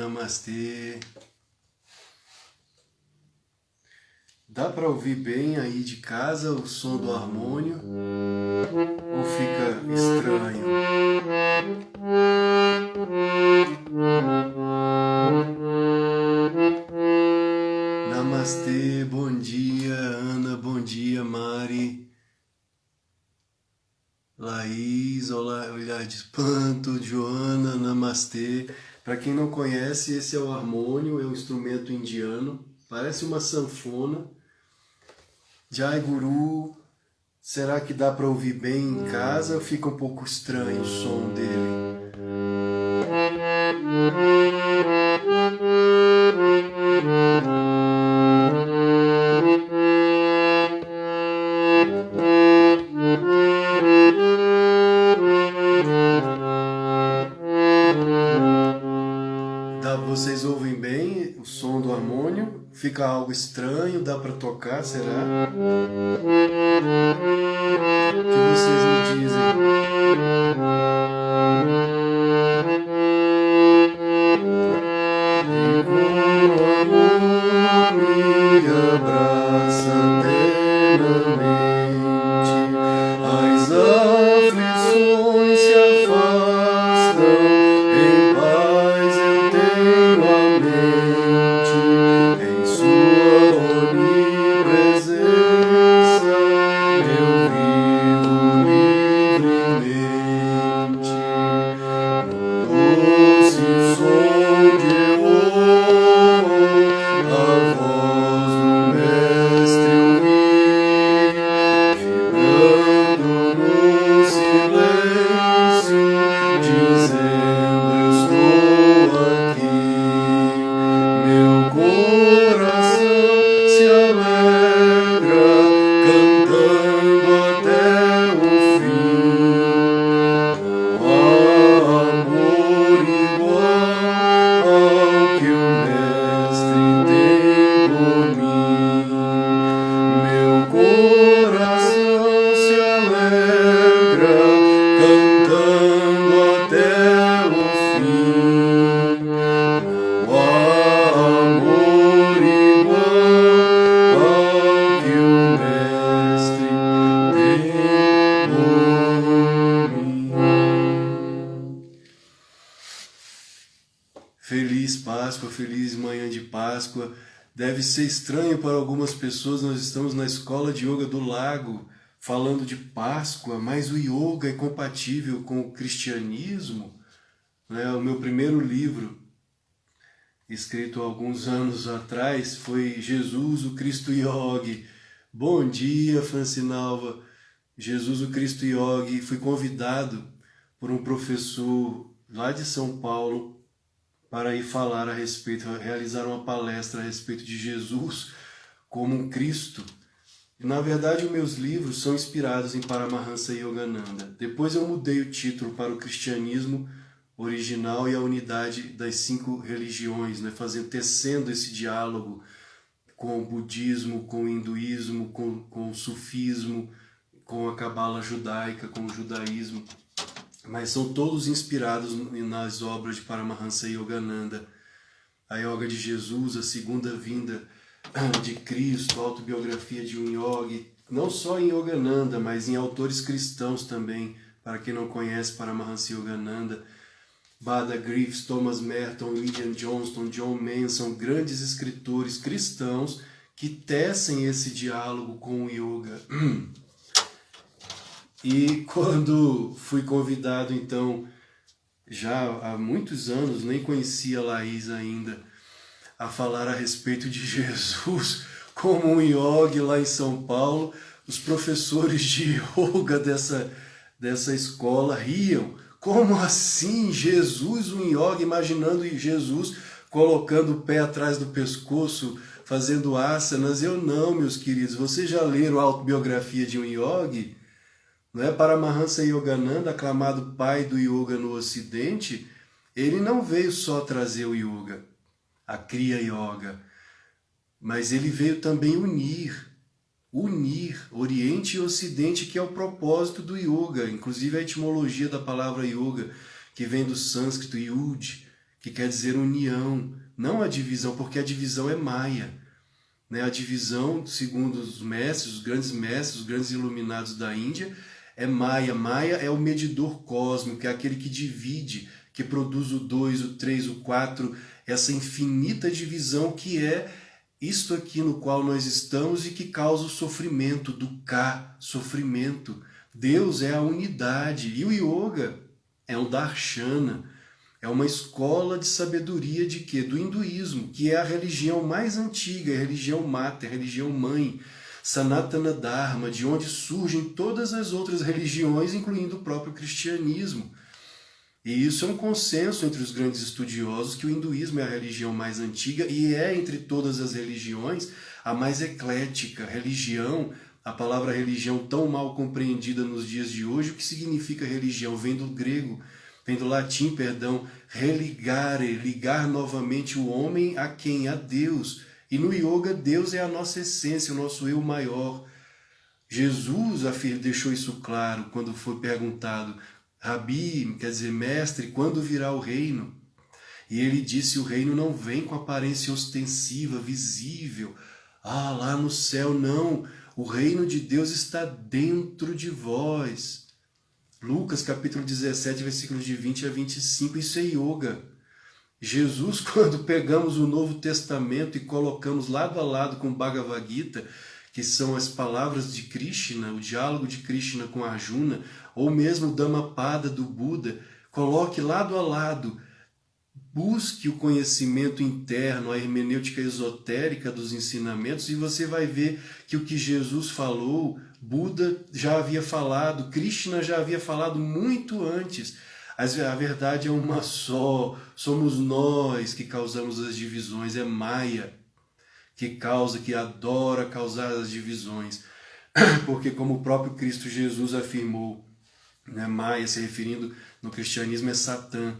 namastê. Dá para ouvir bem aí de casa o som do harmônio? Ou fica estranho? Namastê, bom dia Ana, bom dia Mari, Laís, olhar de espanto, Joana, namastê. Para quem não conhece, esse é o harmônio, é um instrumento indiano, parece uma sanfona. Jai Guru, será que dá para ouvir bem em casa ou fica um pouco estranho o som dele? Vocês ouvem bem o som do harmônio? Fica algo estranho? Dá para tocar? Será? O que vocês me dizem? E com amor me abraça eternamente, as aflições se afastam, em paz eu tenho a mente, em sua onipresença eu vivo livremente. No doce som de a voz do Mestre ouvir, vibrando no silêncio, dizendo estou aqui. Meu coração se alegra, cantando até o fim. Não há amor igual ao que o Mestre tem por mim. Meu coração se alegra, cantando até o fim. Não há amor igual ao que o Mestre tem por mim. Feliz Páscoa, feliz manhã de Páscoa. Deve ser estranho para algumas pessoas, nós estamos na escola de yoga do Lago, falando de Páscoa, mas o yoga é compatível com o cristianismo? O meu primeiro livro, escrito há alguns anos atrás, foi Jesus, o Cristo Yogi. Bom dia, Francinalva. Jesus, o Cristo Yogi. Fui convidado por um professor lá de São Paulo para ir falar a respeito, realizar uma palestra a respeito de Jesus como um Cristo. E, na verdade, os meus livros são inspirados em Paramahansa Yogananda. Depois eu mudei o título para o cristianismo original e a unidade das 5 religiões, tecendo esse diálogo com o budismo, com o hinduísmo, com o sufismo, com a cabala judaica, com o judaísmo. Mas são todos inspirados nas obras de Paramahansa Yogananda. A Yoga de Jesus, a segunda vinda de Cristo, a autobiografia de um yogi, não só em Yogananda, mas em autores cristãos também, para quem não conhece Paramahansa Yogananda, Bada Griffiths, Thomas Merton, William Johnston, John Manson, grandes escritores cristãos que tecem esse diálogo com o yoga. E quando fui convidado, então, já há muitos anos, nem conhecia a Laís ainda, a falar a respeito de Jesus como um yogi lá em São Paulo, os professores de yoga dessa escola riam. Como assim? Jesus, um yogi, imaginando Jesus colocando o pé atrás do pescoço, fazendo asanas. Eu não, meus queridos. Vocês já leram a autobiografia de um yogi? Não é? Paramahansa Yogananda, aclamado pai do yoga no Ocidente, ele não veio só trazer o yoga, a Kriya Yoga, mas ele veio também unir Oriente e Ocidente, que é o propósito do yoga. Inclusive a etimologia da palavra yoga, que vem do sânscrito yud, que quer dizer união, não a divisão, porque a divisão é maia. Né? A divisão, segundo os mestres, os grandes iluminados da Índia, é maia. Maia é o medidor cósmico, é aquele que divide, que produz o 2, o 3, o 4, essa infinita divisão que é isto aqui no qual nós estamos e que causa o sofrimento, do Ka, sofrimento. Deus é a unidade. E o yoga é um darshana, é uma escola de sabedoria de quê? Do hinduísmo, que é a religião mais antiga, a religião máter, a religião mãe, Sanatana Dharma, de onde surgem todas as outras religiões, incluindo o próprio cristianismo. E isso é um consenso entre os grandes estudiosos, que o hinduísmo é a religião mais antiga e é, entre todas as religiões, a mais eclética. Religião, a palavra religião tão mal compreendida nos dias de hoje, o que significa religião? Vem do grego, vem do latim, perdão, religare, ligar novamente o homem a quem? A Deus. E no yoga, Deus é a nossa essência, o nosso eu maior. Jesus deixou isso claro quando foi perguntado: Rabi, quer dizer mestre, quando virá o reino? E ele disse: o reino não vem com aparência ostensiva, visível. Ah, lá no céu, não. O reino de Deus está dentro de vós. Lucas capítulo 17, versículos de 20 a 25. Isso é yoga. Jesus, quando pegamos o Novo Testamento e colocamos lado a lado com o Bhagavad Gita, que são as palavras de Krishna, o diálogo de Krishna com Arjuna, ou mesmo o Dhammapada do Buda, coloque lado a lado, busque o conhecimento interno, a hermenêutica esotérica dos ensinamentos, e você vai ver que o que Jesus falou, Buda já havia falado, Krishna já havia falado muito antes. A verdade é uma só, somos nós que causamos as divisões, é Maya que causa, que adora causar as divisões. Porque como o próprio Cristo Jesus afirmou, né, Maya, se referindo no cristianismo, é Satã,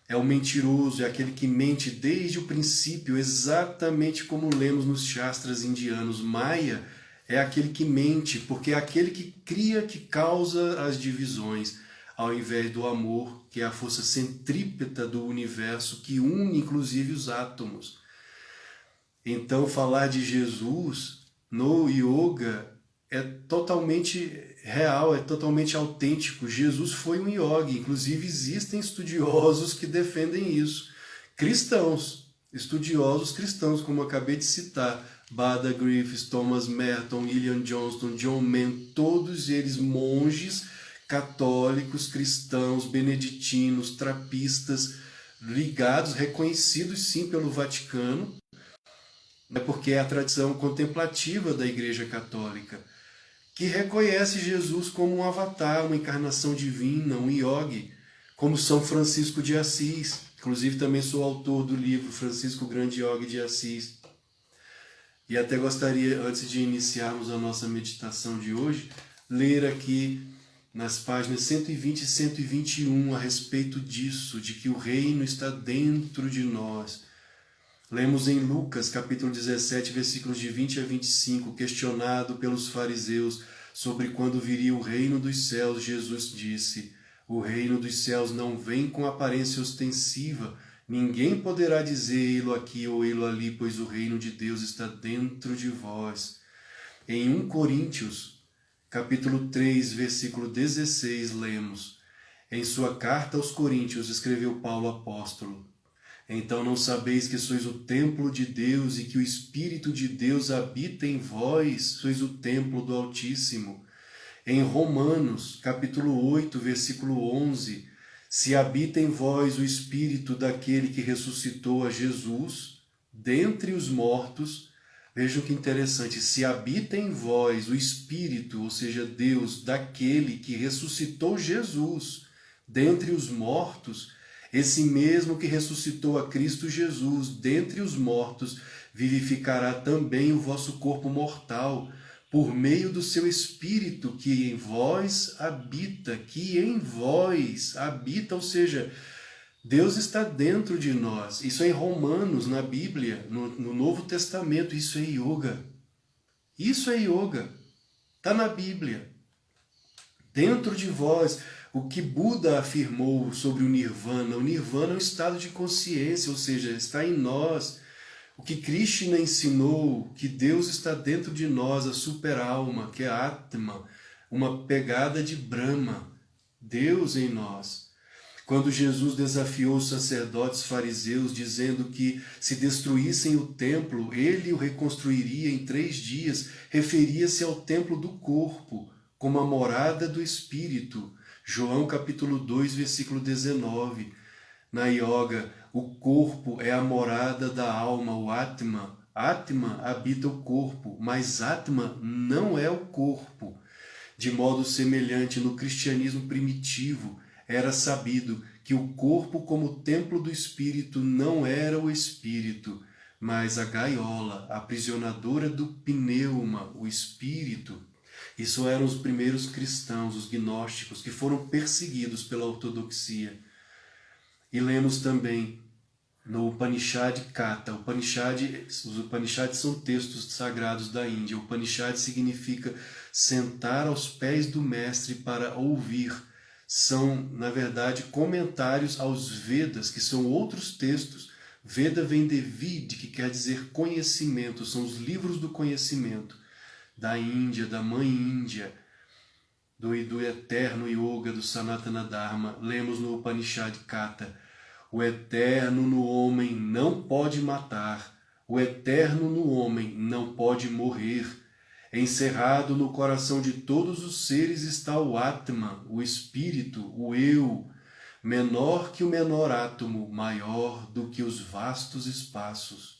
é o mentiroso, é aquele que mente desde o princípio, exatamente como lemos nos Shastras indianos. Maya é aquele que mente, porque é aquele que cria, que causa as divisões, ao invés do amor, que é a força centrípeta do universo, que une inclusive os átomos. Então, falar de Jesus no yoga é totalmente real, é totalmente autêntico. Jesus foi um yogi, inclusive existem estudiosos que defendem isso. Cristãos, estudiosos cristãos, como eu acabei de citar, Bada Griffiths, Thomas Merton, William Johnston, John Mann, todos eles monges católicos, cristãos, beneditinos, trapistas, ligados, reconhecidos sim pelo Vaticano, porque é a tradição contemplativa da Igreja Católica, que reconhece Jesus como um avatar, uma encarnação divina, um yogi, como São Francisco de Assis. Inclusive também sou autor do livro Francisco Grande Yogi de Assis. E até gostaria, antes de iniciarmos a nossa meditação de hoje, ler aqui nas páginas 120 e 121 a respeito disso, de que o reino está dentro de nós. Lemos em Lucas, capítulo 17, versículos de 20 a 25, questionado pelos fariseus sobre quando viria o reino dos céus, Jesus disse: o reino dos céus não vem com aparência ostensiva, ninguém poderá dizer ei-lo aqui ou ei-lo ali, pois o reino de Deus está dentro de vós. Em 1 Coríntios, capítulo 3, versículo 16, lemos: em sua carta aos Coríntios, escreveu Paulo apóstolo: então não sabeis que sois o templo de Deus e que o Espírito de Deus habita em vós, sois o templo do Altíssimo. Em Romanos, capítulo 8, versículo 11, se habita em vós o Espírito daquele que ressuscitou a Jesus dentre os mortos. Vejam que interessante, se habita em vós o Espírito, ou seja, Deus, daquele que ressuscitou Jesus dentre os mortos, esse mesmo que ressuscitou a Cristo Jesus dentre os mortos, vivificará também o vosso corpo mortal, por meio do seu Espírito que em vós habita, ou seja, Deus está dentro de nós. Isso é em Romanos, na Bíblia, no Novo Testamento. Isso é yoga. Isso é yoga. Está na Bíblia. Dentro de vós, o que Buda afirmou sobre o Nirvana é um estado de consciência, ou seja, está em nós. O que Krishna ensinou, que Deus está dentro de nós, a super-alma, que é a Atma, uma pegada de Brahma, Deus em nós. Quando Jesus desafiou os sacerdotes fariseus, dizendo que se destruíssem o templo, ele o reconstruiria em 3 dias, referia-se ao templo do corpo, como a morada do Espírito. João capítulo 2, versículo 19. Na yoga, o corpo é a morada da alma, o Atma. Atma habita o corpo, mas Atma não é o corpo. De modo semelhante, no cristianismo primitivo, era sabido que o corpo como templo do Espírito não era o Espírito, mas a gaiola, aprisionadora do pneuma, o Espírito. Isso eram os primeiros cristãos, os gnósticos, que foram perseguidos pela ortodoxia. E lemos também no Upanishad Katha. Os Upanishads são textos sagrados da Índia. O Upanishad significa sentar aos pés do mestre para ouvir. São, na verdade, comentários aos Vedas, que são outros textos. Veda vem de Vid, que quer dizer conhecimento, são os livros do conhecimento da Índia, da Mãe Índia, do eterno Yoga, do Sanatana Dharma. Lemos no Upanishad Katha: o eterno no homem não pode matar, o eterno no homem não pode morrer. Encerrado no coração de todos os seres está o Atma, o Espírito, o Eu, menor que o menor átomo, maior do que os vastos espaços.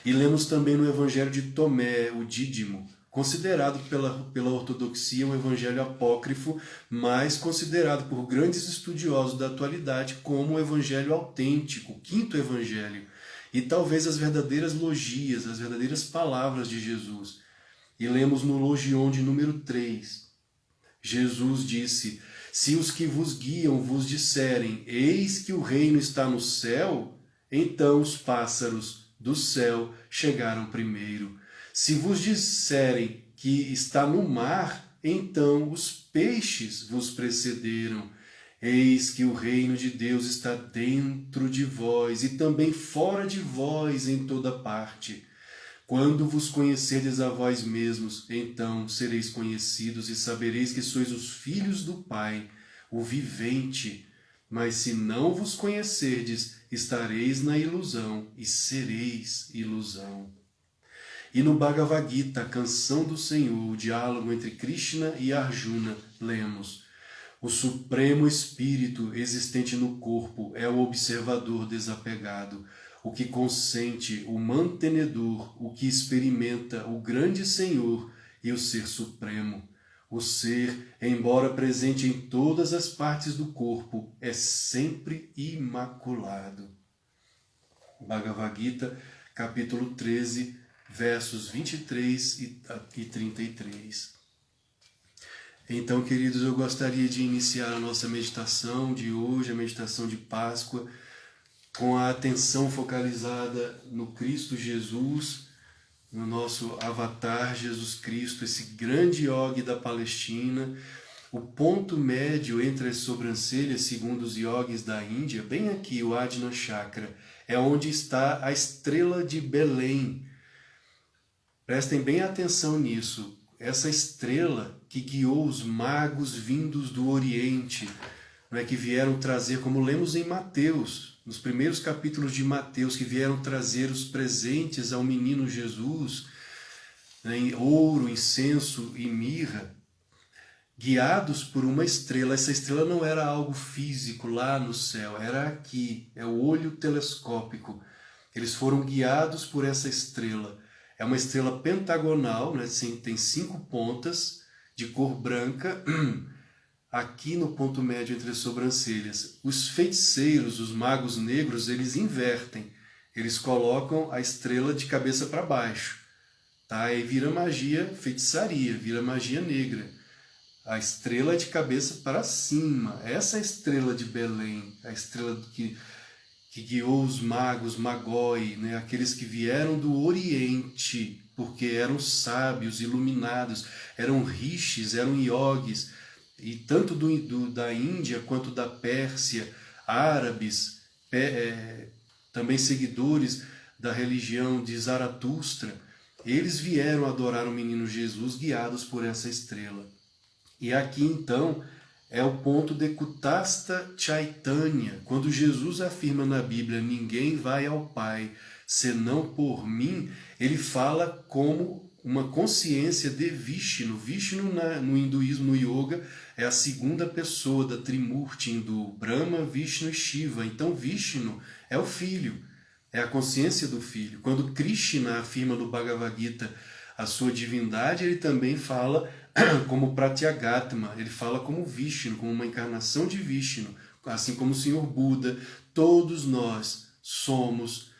E lemos também no Evangelho de Tomé, o Dídimo, considerado pela ortodoxia um evangelho apócrifo, mas considerado por grandes estudiosos da atualidade como um evangelho autêntico, o 5º evangelho, e talvez as verdadeiras logias, as verdadeiras palavras de Jesus. E lemos no Logion de número 3. Jesus disse: se os que vos guiam vos disserem, eis que o reino está no céu, então os pássaros do céu chegaram primeiro. Se vos disserem que está no mar, então os peixes vos precederam. Eis que o reino de Deus está dentro de vós e também fora de vós em toda parte. Quando vos conhecerdes a vós mesmos, então sereis conhecidos e sabereis que sois os filhos do Pai, o vivente. Mas se não vos conhecerdes, estareis na ilusão e sereis ilusão. E no Bhagavad Gita, a canção do Senhor, o diálogo entre Krishna e Arjuna, lemos: o Supremo Espírito existente no corpo é o observador desapegado, o que consente, o mantenedor, o que experimenta o grande Senhor e o Ser Supremo. O Ser, embora presente em todas as partes do corpo, é sempre imaculado. Bhagavad Gita, capítulo 13, versos 23 e 33. Então, queridos, eu gostaria de iniciar a nossa meditação de hoje, a meditação de Páscoa, com a atenção focalizada no Cristo Jesus, no nosso avatar Jesus Cristo, esse grande yogi da Palestina, o ponto médio entre as sobrancelhas, segundo os yogis da Índia, bem aqui, o Ajna Chakra, é onde está a estrela de Belém. Prestem bem atenção nisso. Essa estrela que guiou os magos vindos do Oriente, não é, que vieram trazer, como lemos em Mateus, nos primeiros capítulos de Mateus, que vieram trazer os presentes ao menino Jesus, né, em ouro, incenso e mirra, guiados por uma estrela. Essa estrela não era algo físico lá no céu, era aqui, é o olho telescópico. Eles foram guiados por essa estrela. É uma estrela pentagonal, né, tem 5 pontas, de cor branca, aqui no ponto médio entre as sobrancelhas. Os feiticeiros, os magos negros, eles invertem. Eles colocam a estrela de cabeça para baixo. Tá? Aí vira magia, feitiçaria, vira magia negra. A estrela é de cabeça para cima. Essa é a estrela de Belém, a estrela que guiou os magos, Magoi, né? Aqueles que vieram do Oriente, porque eram sábios, iluminados, eram rishis, eram yogis, e tanto da Índia quanto da Pérsia, árabes, também seguidores da religião de Zaratustra, eles vieram adorar o menino Jesus guiados por essa estrela. E aqui então é o ponto de Kutastha Chaitanya, quando Jesus afirma na Bíblia, ninguém vai ao Pai senão por mim, ele fala como uma consciência de Vishnu. Vishnu no hinduísmo, no yoga, é a segunda pessoa da Trimurti hindu, Brahma, Vishnu e Shiva. Então Vishnu é o Filho, é a consciência do Filho. Quando Krishna afirma no Bhagavad Gita a sua divindade, ele também fala como Pratyagatma, ele fala como Vishnu, como uma encarnação de Vishnu, assim como o Senhor Buda. Todos nós somos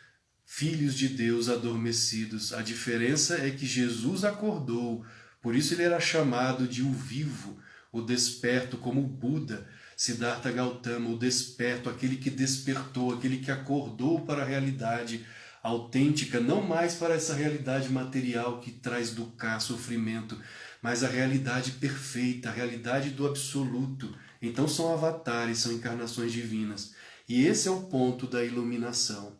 filhos de Deus adormecidos. A diferença é que Jesus acordou, por isso ele era chamado de o vivo, o desperto, como Buda, Siddhartha Gautama, o desperto, aquele que despertou, aquele que acordou para a realidade autêntica, não mais para essa realidade material que traz dukkha, sofrimento, mas a realidade perfeita, a realidade do absoluto. Então são avatares, são encarnações divinas. E esse é o ponto da iluminação.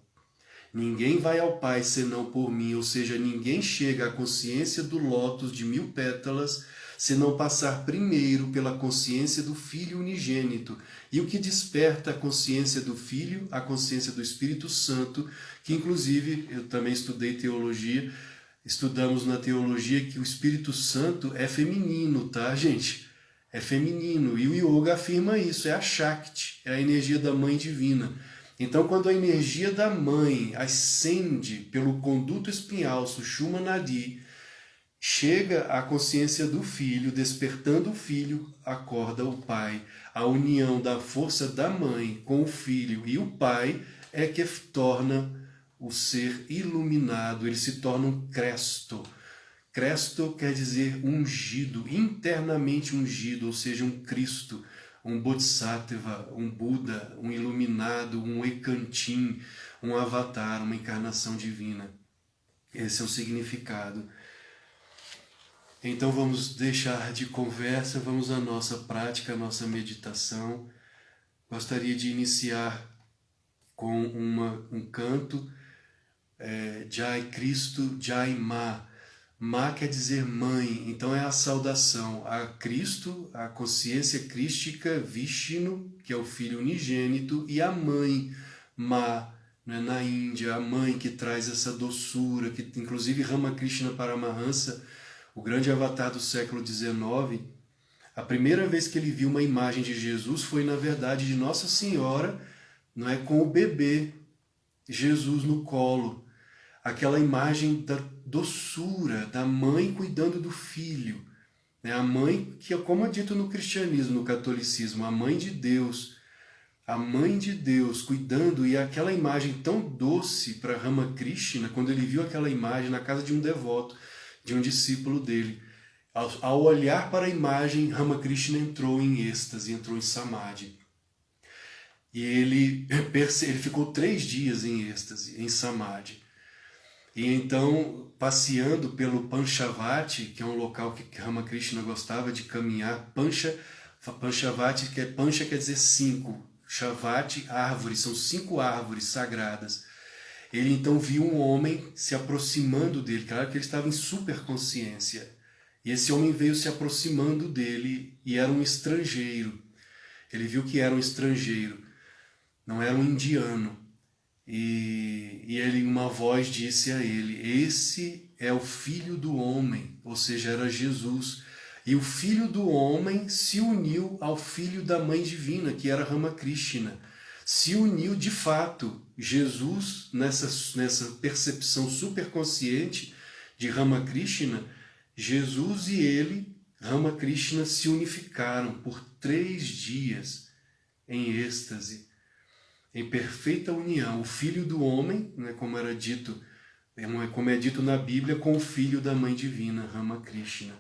Ninguém vai ao Pai senão por mim, ou seja, ninguém chega à consciência do lótus de 1000 pétalas se não passar primeiro pela consciência do Filho unigênito. E o que desperta a consciência do Filho, a consciência do Espírito Santo, que inclusive eu também estudei teologia, estudamos na teologia que o Espírito Santo é feminino, tá, gente? É feminino. E o yoga afirma isso, é a Shakti, é a energia da Mãe Divina. Então, quando a energia da Mãe ascende pelo conduto espinhal, Sushumna Nadi, chega à consciência do Filho, despertando o Filho, acorda o Pai. A união da força da Mãe com o Filho e o Pai é que torna o ser iluminado, ele se torna um Cresto. Cresto quer dizer ungido, internamente ungido, ou seja, um Cristo, um Bodhisattva, um Buda, um iluminado, um Ekantin, um avatar, uma encarnação divina. Esse é o significado. Então vamos deixar de conversa, vamos à nossa prática, à nossa meditação. Gostaria de iniciar com um canto, Jai Cristo, Jai Ma. Ma quer dizer mãe, então é a saudação a Cristo, a consciência crística, Vishnu, que é o Filho unigênito, e a mãe, Ma, né, na Índia, a mãe que traz essa doçura, que inclusive Ramakrishna Paramahansa, o grande avatar do século XIX, a primeira vez que ele viu uma imagem de Jesus foi, na verdade, de Nossa Senhora, não é, com o bebê, Jesus no colo. Aquela imagem da doçura, da mãe cuidando do filho. Né? A mãe, que é como é dito no cristianismo, no catolicismo, a mãe de Deus cuidando, e aquela imagem tão doce para Ramakrishna, quando ele viu aquela imagem na casa de um devoto, de um discípulo dele, ao olhar para a imagem, Ramakrishna entrou em êxtase, entrou em samadhi. E ele ficou 3 dias em êxtase, em samadhi. E então, passeando pelo Panchavati, que é um local que Ramakrishna gostava de caminhar, Panchavati, Pancha quer dizer 5, Shavati, árvore, são 5 árvores sagradas. Ele então viu um homem se aproximando dele, claro que ele estava em superconsciência, e esse homem veio se aproximando dele e era um estrangeiro. Ele viu que era um estrangeiro, não era um indiano. E ele, uma voz disse a ele, esse é o Filho do Homem, ou seja, era Jesus. E o Filho do Homem se uniu ao Filho da Mãe Divina, que era Ramakrishna. Se uniu de fato, Jesus, nessa percepção superconsciente de Ramakrishna, Jesus e ele, Ramakrishna, se unificaram por 3 dias em êxtase, em perfeita união, o Filho do Homem, né, como é dito na Bíblia, com o Filho da Mãe Divina, Ramakrishna.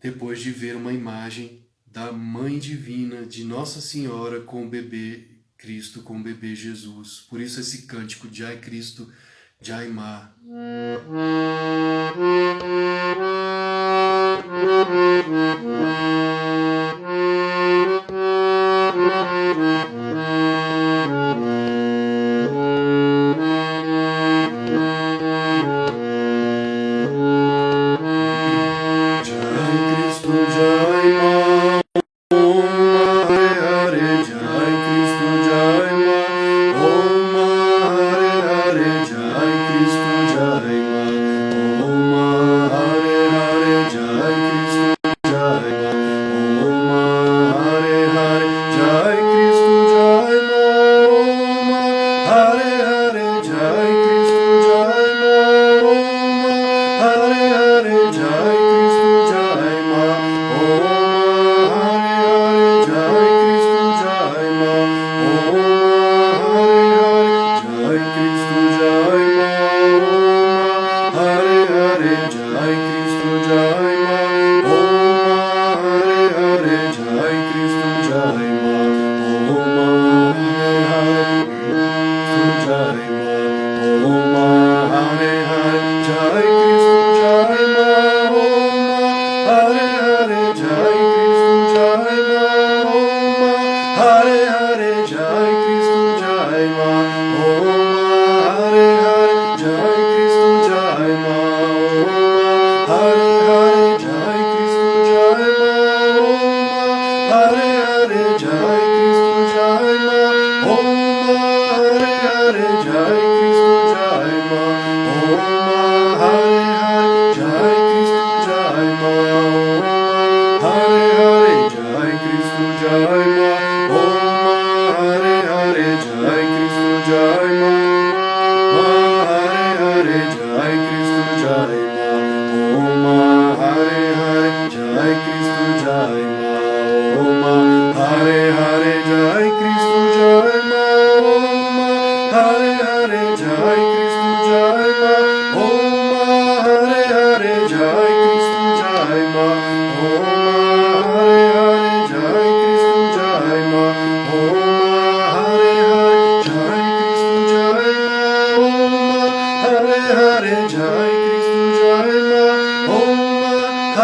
Depois de ver uma imagem da Mãe Divina, de Nossa Senhora com o bebê Cristo, com o bebê Jesus. Por isso esse cântico, Jai Cristo, Jai Ma.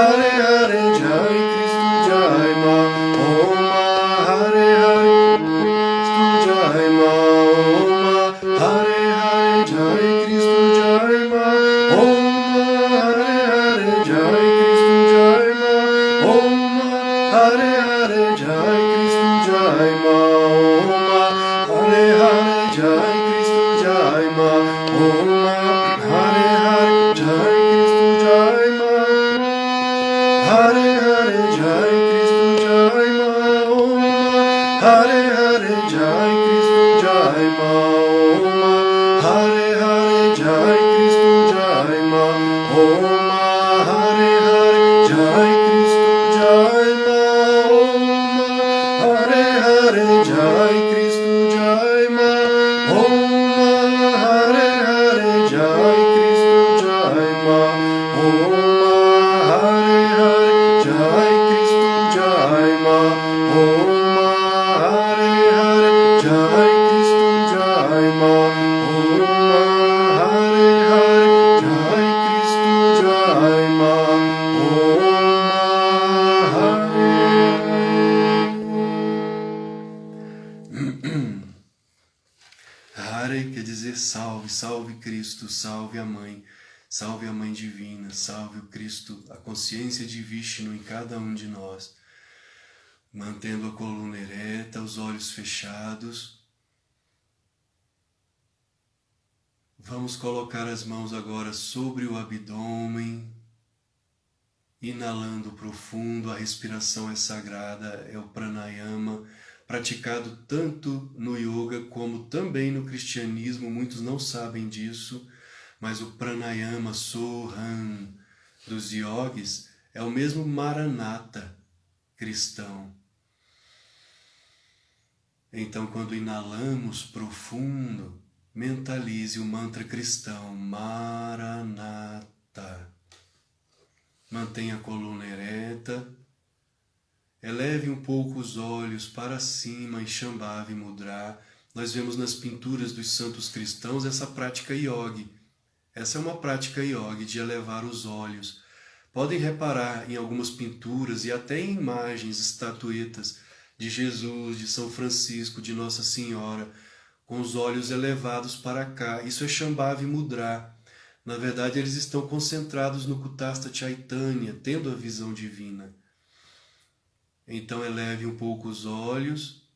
Hare Hare Jai Krishna Jai Ma Om Hare Hare Krishna Jai Ma Om Hare Hare Jai Krishna Jai Ma Om Hare Hare Jai Krishna Jai Ma Om Hare Hare Jai Krishna Jai Ma Om Hare Hare Jai Krishna Jai Ma Om Hare Hare Jai Krishna Jai Ma Hare Hare Jai Krishna Jai Ma Om Hare Hare Jai Krishna Jai Ma Om Hare Hare Jai Krishna Jai Ma Om Hare Hare Jai Krishna Jai Ma Om Hare Hare Jai Krishna Jai Ma Om Hare Hare Jai Krishna Jai Ma Om Hare Hare Jai Krishna Jai Ma Om Hare Hare Jai Krishna Jai Ma Om Hare Hare Jai Krishna Jai Ma Om Hare Hare quer dizer salve, salve Cristo, salve a Mãe Divina, salve o Cristo, a consciência de Vishnu em cada um de nós. Mantendo a coluna ereta, os olhos fechados. Vamos colocar as mãos agora sobre o abdômen, inalando profundo. A respiração é sagrada, é o pranayama, praticado tanto no yoga como também no cristianismo. Muitos não sabem disso, mas o pranayama Soham dos yogis é o mesmo Maranatha cristão. Então, quando inalamos profundo, mentalize o mantra cristão Maranatha. Mantenha a coluna ereta. Eleve um pouco os olhos para cima em Shambhavi Mudra. Nós vemos nas pinturas dos santos cristãos essa prática yogi. Essa é uma prática yogi de elevar os olhos. Podem reparar em algumas pinturas e até em imagens, estatuetas de Jesus, de São Francisco, de Nossa Senhora, com os olhos elevados para cá. Isso é Shambhavi Mudra. Na verdade, eles estão concentrados no Kutastha Chaitanya, tendo a visão divina. Então, eleve um pouco os olhos,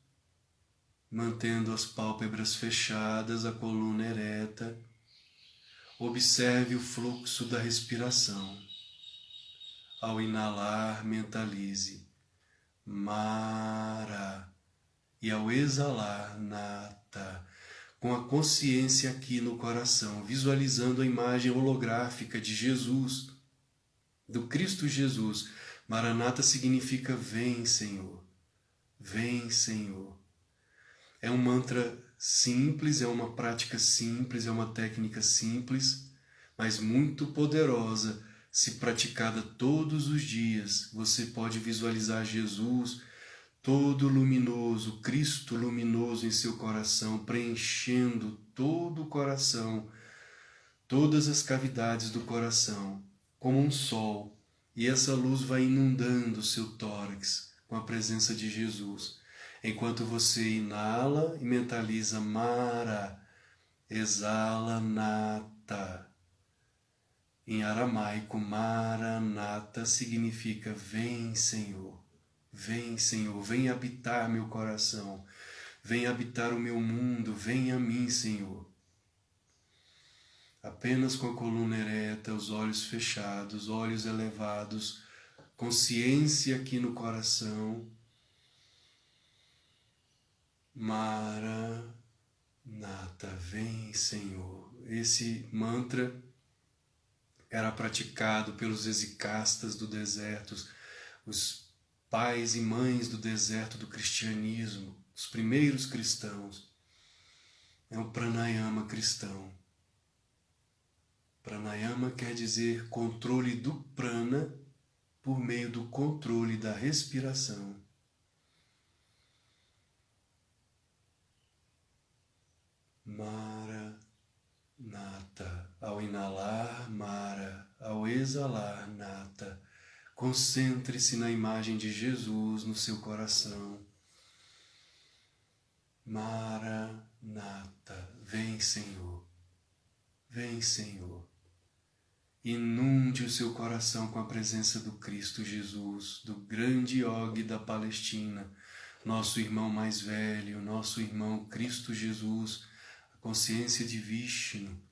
mantendo as pálpebras fechadas, a coluna ereta. Observe o fluxo da respiração. Ao inalar, mentalize Mara. E ao exalar, Nata. Com a consciência aqui no coração, visualizando a imagem holográfica de Jesus, do Cristo Jesus. Maranatha significa vem, Senhor. Vem, Senhor. É um mantra simples, é uma prática simples, é uma técnica simples, mas muito poderosa. Se praticada todos os dias, você pode visualizar Jesus todo luminoso, Cristo luminoso em seu coração, preenchendo todo o coração, todas as cavidades do coração, como um sol. E essa luz vai inundando o seu tórax com a presença de Jesus. Enquanto você inala e mentaliza Mara, exala Nata. Em aramaico, Maranatha significa vem, Senhor. Vem, Senhor, vem habitar meu coração. Vem habitar o meu mundo, vem a mim, Senhor. Apenas com a coluna ereta, os olhos fechados, olhos elevados, consciência aqui no coração. Maranatha, vem, Senhor. Esse mantra era praticado pelos exicastas do deserto, os pais e mães do deserto do cristianismo, os primeiros cristãos. É o pranayama cristão. Pranayama quer dizer controle do prana por meio do controle da respiração. Maranatha. Ao inalar, Mara. Ao exalar, Nata. Concentre-se na imagem de Jesus no seu coração. Maranata, vem Senhor, vem Senhor. Inunde o seu coração com a presença do Cristo Jesus, do grande Yogi da Palestina, nosso irmão mais velho, nosso irmão Cristo Jesus, a consciência de Vishnu.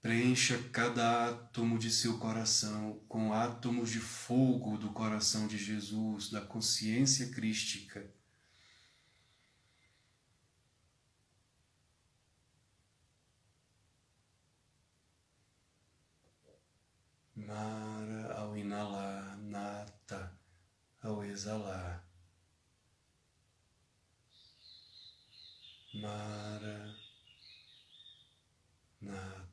Preencha cada átomo de seu coração com átomos de fogo do coração de Jesus, da consciência crística. Mara ao inalar, nata ao exalar. Mara, nata.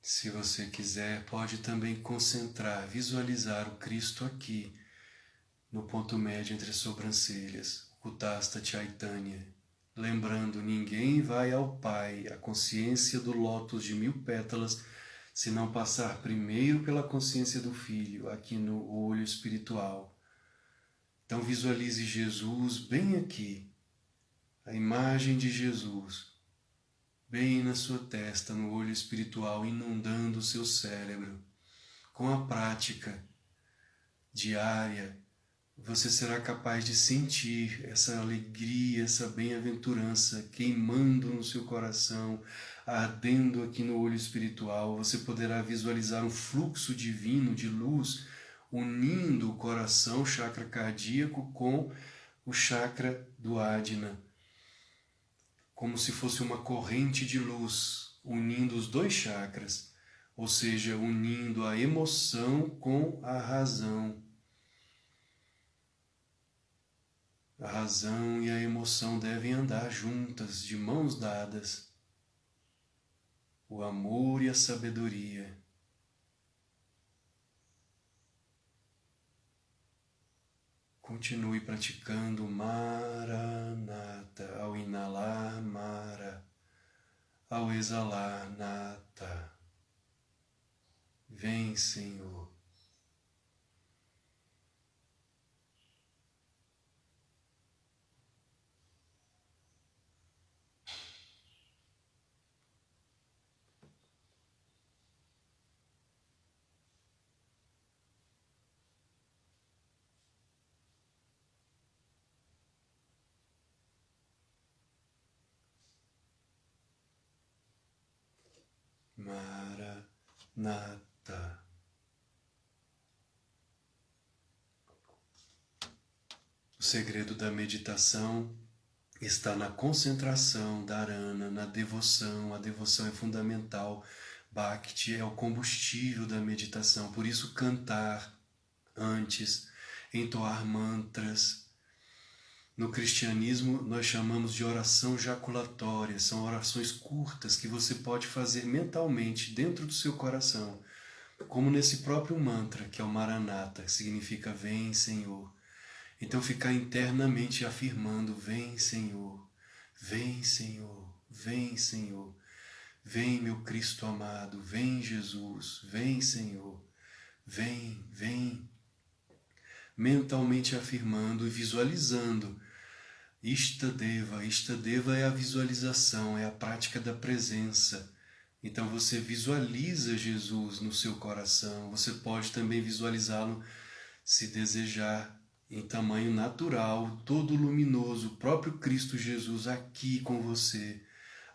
Se você quiser, pode também concentrar, visualizar o Cristo aqui, no ponto médio entre as sobrancelhas, Kutastha Chaitanya. Lembrando, ninguém vai ao Pai, a consciência do lótus de 1000 pétalas, se não passar primeiro pela consciência do Filho, aqui no olho espiritual. Então visualize Jesus bem aqui, a imagem de Jesus, bem na sua testa, no olho espiritual, inundando o seu cérebro. Com a prática diária, você será capaz de sentir essa alegria, essa bem-aventurança queimando no seu coração, ardendo aqui no olho espiritual. Você poderá visualizar um fluxo divino de luz unindo o coração, o chakra cardíaco, com o chakra do Ajna, como se fosse uma corrente de luz unindo os dois chakras, ou seja, unindo a emoção com a razão. A razão e a emoção devem andar juntas, de mãos dadas. O amor e a sabedoria. Continue praticando Maranata, ao inalar, Mara, ao exalar, Nata. Vem, Senhor. Maranata. O segredo da meditação está na concentração, dharana, na devoção. A devoção é fundamental. Bhakti é o combustível da meditação. Por isso, cantar antes, entoar mantras. No cristianismo, nós chamamos de oração jaculatória. São orações curtas que você pode fazer mentalmente dentro do seu coração, como nesse próprio mantra, que é o Maranata, que significa Vem, Senhor. Então ficar internamente afirmando, vem Senhor, vem Senhor, vem Senhor, vem meu Cristo amado, vem Jesus, vem Senhor, vem, vem. Mentalmente afirmando e visualizando. Ishtadeva, Ishtadeva é a visualização, é a prática da presença. Então você visualiza Jesus no seu coração, você pode também visualizá-lo, se desejar, em tamanho natural, todo luminoso, o próprio Cristo Jesus aqui com você,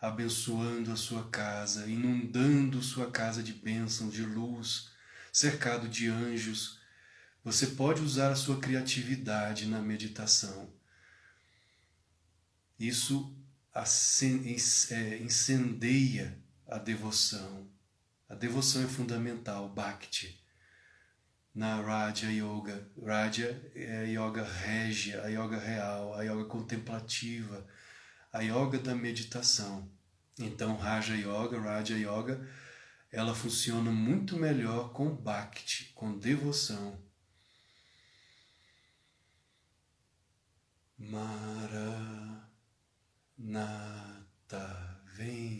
abençoando a sua casa, inundando sua casa de bênção, de luz, cercado de anjos. Você pode usar a sua criatividade na meditação. Isso incendeia a devoção. A devoção é fundamental, Bhakti. Na Raja Yoga. Raja é a yoga régia, a yoga real, a yoga contemplativa, a yoga da meditação. Então, Raja Yoga, ela funciona muito melhor com Bhakti, com devoção.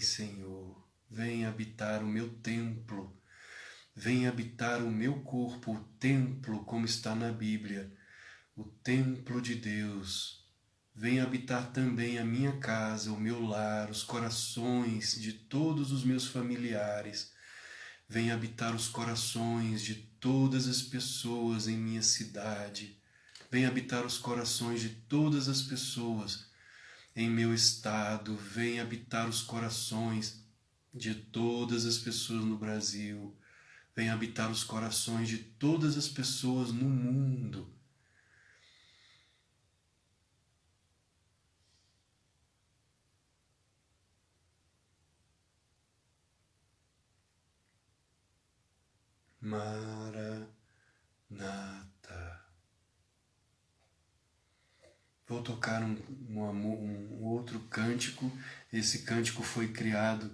Senhor, vem habitar o meu templo, vem habitar o meu corpo, o templo, como está na Bíblia, o templo de Deus. Vem habitar também a minha casa, o meu lar, os corações de todos os meus familiares. Vem habitar os corações de todas as pessoas em minha cidade. Vem habitar os corações de todas as pessoas em meu estado. Vem habitar os corações de todas as pessoas no Brasil. Vem habitar os corações de todas as pessoas no mundo. Maranata. Vou tocar um outro cântico. Esse cântico foi criado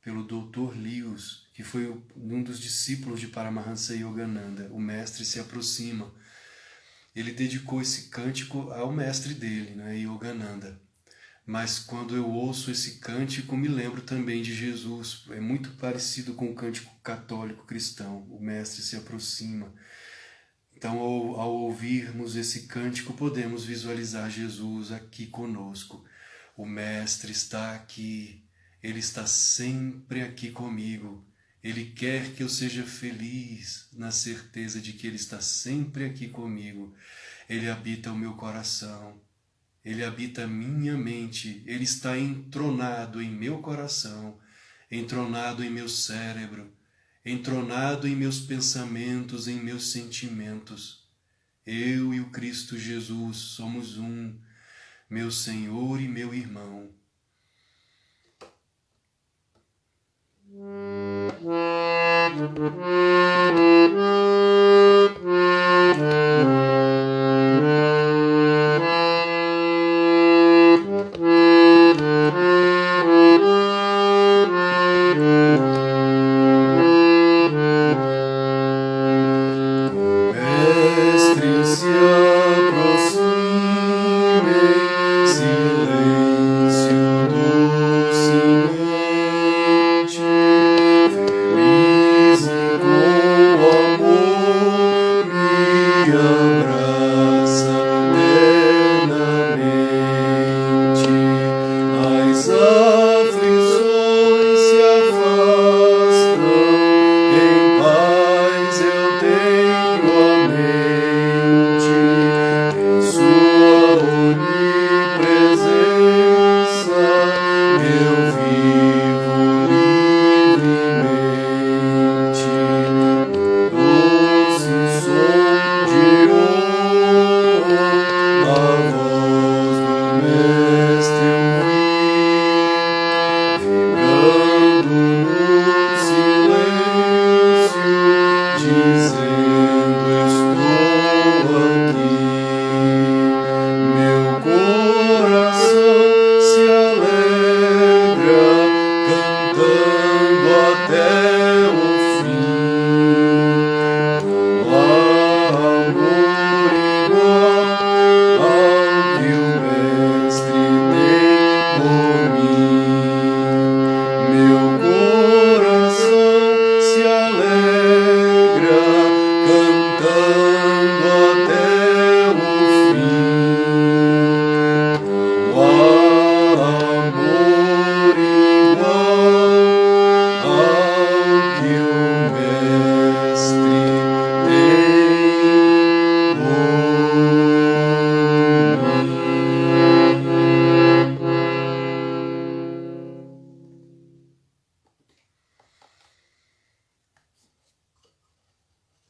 pelo Dr. Lewis, que foi um dos discípulos de Paramahansa Yogananda. O mestre se aproxima. Ele dedicou esse cântico ao mestre dele, Yogananda. Mas quando eu ouço esse cântico, me lembro também de Jesus. É muito parecido com o cântico católico cristão. O mestre se aproxima. Então, ao ouvirmos esse cântico, podemos visualizar Jesus aqui conosco. O mestre está aqui. Ele está sempre aqui comigo. Ele quer que eu seja feliz na certeza de que Ele está sempre aqui comigo. Ele habita o meu coração. Ele habita a minha mente, Ele está entronado em meu coração, entronado em meu cérebro, entronado em meus pensamentos, em meus sentimentos. Eu e o Cristo Jesus somos um, meu Senhor e meu irmão.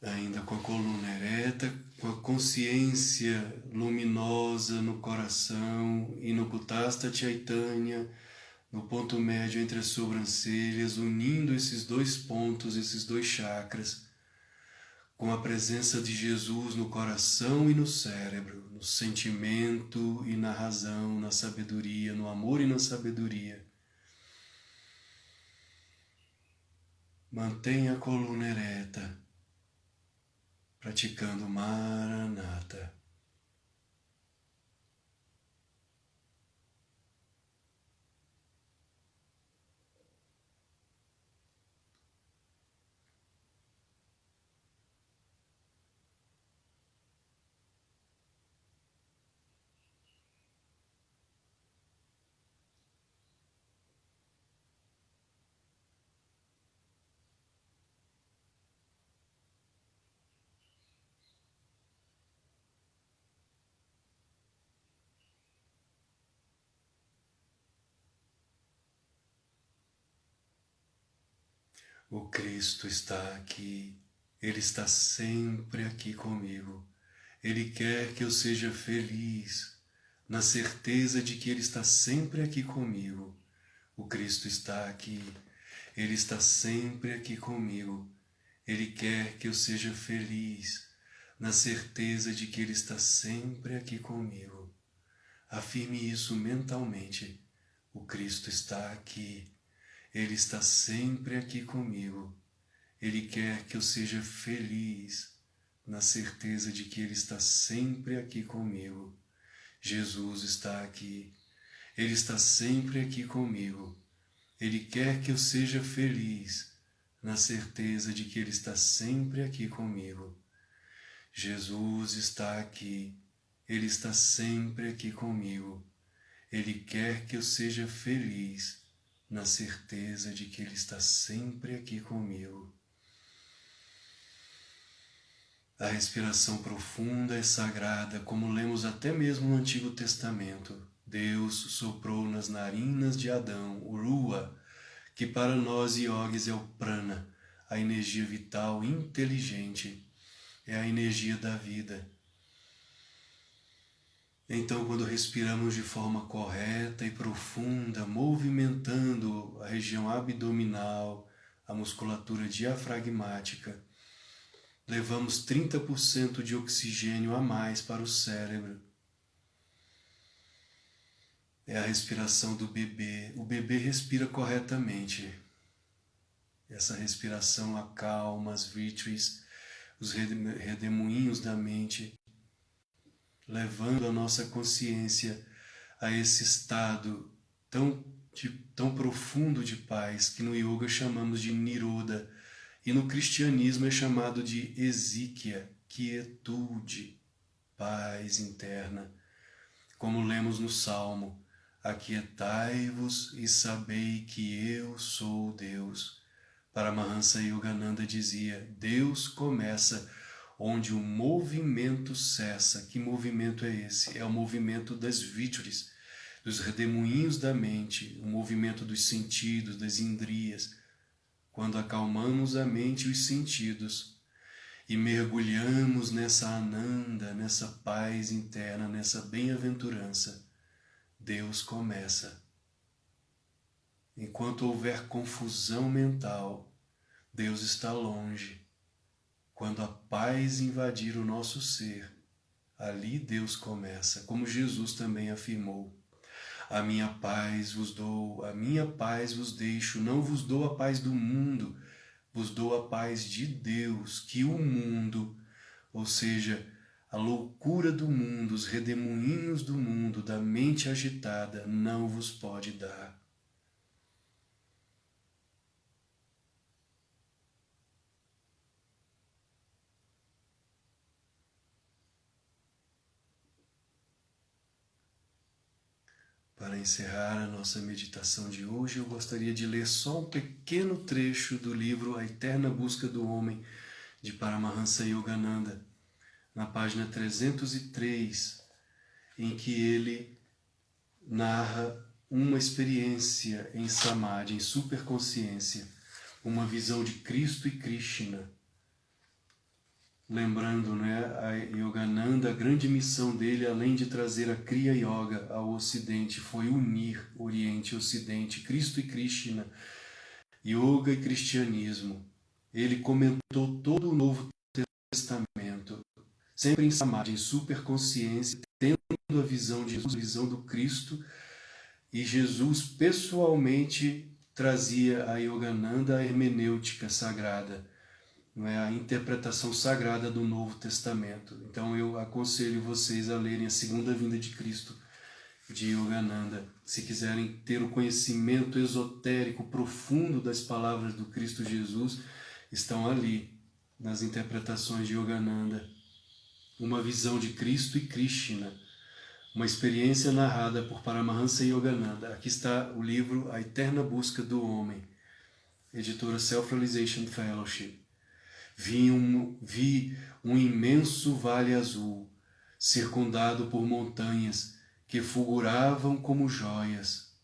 Ainda com a coluna ereta, com a consciência luminosa no coração e no Kutastha Chaitanya, no ponto médio entre as sobrancelhas, unindo esses dois pontos, esses dois chakras, com a presença de Jesus no coração e no cérebro, no sentimento e na razão, na sabedoria, no amor e na sabedoria. Mantenha a coluna ereta, praticando Maranata. O Cristo está aqui, Ele está sempre aqui comigo. Ele quer que eu seja feliz, na certeza de que Ele está sempre aqui comigo. O Cristo está aqui, Ele está sempre aqui comigo. Ele quer que eu seja feliz, na certeza de que Ele está sempre aqui comigo. Afirme isso mentalmente. O Cristo está aqui. Ele está sempre aqui comigo. Ele quer que eu seja feliz, na certeza de que Ele está sempre aqui comigo. Jesus está aqui. Ele está sempre aqui comigo. Ele quer que eu seja feliz, na certeza de que Ele está sempre aqui comigo. Jesus está aqui. Ele está sempre aqui comigo. Ele quer que eu seja feliz, na certeza de que Ele está sempre aqui comigo. A respiração profunda é sagrada, como lemos até mesmo no Antigo Testamento. Deus soprou nas narinas de Adão o Ruah, que para nós iogues é o Prana, a energia vital inteligente, é a energia da vida. Então, quando respiramos de forma correta e profunda, movimentando a região abdominal, a musculatura diafragmática, levamos 30% de oxigênio a mais para o cérebro. É a respiração do bebê. O bebê respira corretamente. Essa respiração acalma as vítreas, os redemoinhos da mente, levando a nossa consciência a esse estado tão profundo de paz que no yoga chamamos de Nirodha e no cristianismo é chamado de exíquia, quietude, paz interna. Como lemos no Salmo, aquietai-vos e sabei que eu sou Deus. Paramahansa Yogananda dizia, Deus começa onde o movimento cessa. Que movimento é esse? É o movimento das vítreas, dos redemoinhos da mente, o movimento dos sentidos, das indrias. Quando acalmamos a mente e os sentidos e mergulhamos nessa ananda, nessa paz interna, nessa bem-aventurança, Deus começa. Enquanto houver confusão mental, Deus está longe. Quando a paz invadir o nosso ser, ali Deus começa, como Jesus também afirmou. A minha paz vos dou, a minha paz vos deixo, não vos dou a paz do mundo, vos dou a paz de Deus, que o mundo, ou seja, a loucura do mundo, os redemoinhos do mundo, da mente agitada, não vos pode dar. Para encerrar a nossa meditação de hoje, eu gostaria de ler só um pequeno trecho do livro A Eterna Busca do Homem, de Paramahansa Yogananda, na página 303, em que ele narra uma experiência em Samadhi, em superconsciência, uma visão de Cristo e Krishna. Lembrando, a Yogananda, a grande missão dele, além de trazer a Kriya Yoga ao Ocidente, foi unir Oriente e Ocidente, Cristo e Krishna, Yoga e Cristianismo. Ele comentou todo o Novo Testamento, sempre em Samadhi, em superconsciência, tendo a visão de Jesus, a visão do Cristo, e Jesus pessoalmente trazia a Yogananda a hermenêutica sagrada, a interpretação sagrada do Novo Testamento. Então eu aconselho vocês a lerem a Segunda Vinda de Cristo, de Yogananda. Se quiserem ter o conhecimento esotérico profundo das palavras do Cristo Jesus, estão ali, nas interpretações de Yogananda. Uma visão de Cristo e Krishna, uma experiência narrada por Paramahansa Yogananda. Aqui está o livro A Eterna Busca do Homem, editora Self-Realization Fellowship. Vi um imenso vale azul, circundado por montanhas que fulguravam como joias.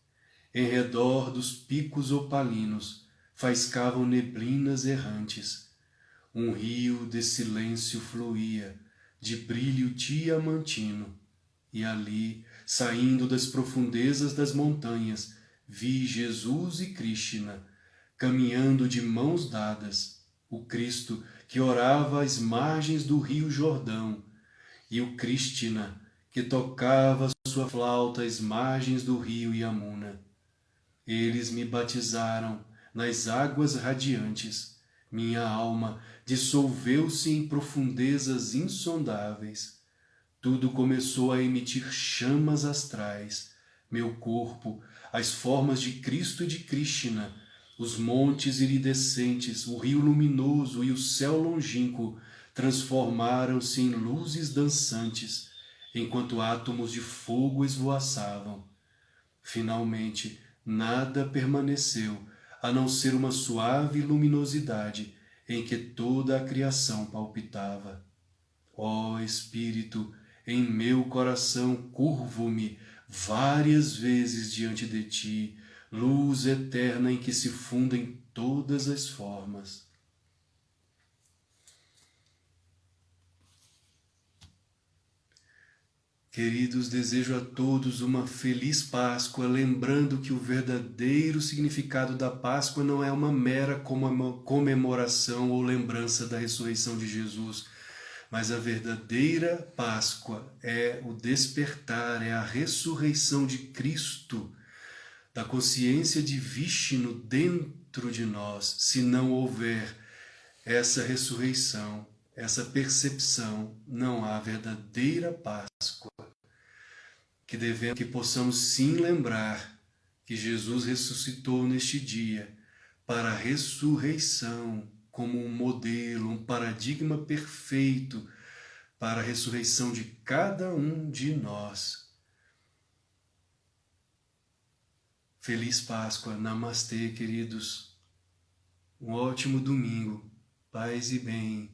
Em redor dos picos opalinos faiscavam neblinas errantes. Um rio de silêncio fluía, de brilho diamantino, e ali, saindo das profundezas das montanhas, vi Jesus e Krishna, caminhando de mãos dadas, o Cristo que orava às margens do rio Jordão, e o Krishna que tocava sua flauta às margens do rio Yamuna. Eles me batizaram nas águas radiantes, minha alma dissolveu-se em profundezas insondáveis. Tudo começou a emitir chamas astrais, meu corpo, as formas de Cristo e de Krishna, os montes iridescentes, o rio luminoso e o céu longínquo transformaram-se em luzes dançantes, enquanto átomos de fogo esvoaçavam. Finalmente, nada permaneceu, a não ser uma suave luminosidade em que toda a criação palpitava. Ó Espírito, em meu coração curvo-me várias vezes diante de ti, luz eterna em que se fundem todas as formas. Queridos, desejo a todos uma feliz Páscoa, lembrando que o verdadeiro significado da Páscoa não é uma mera comemoração ou lembrança da ressurreição de Jesus, mas a verdadeira Páscoa é o despertar, é a ressurreição de Cristo, da consciência de Vishnu dentro de nós. Se não houver essa ressurreição, essa percepção, não há verdadeira Páscoa. Que possamos sim lembrar que Jesus ressuscitou neste dia para a ressurreição, como um modelo, um paradigma perfeito para a ressurreição de cada um de nós. Feliz Páscoa, Namastê, queridos. Um ótimo domingo, paz e bem.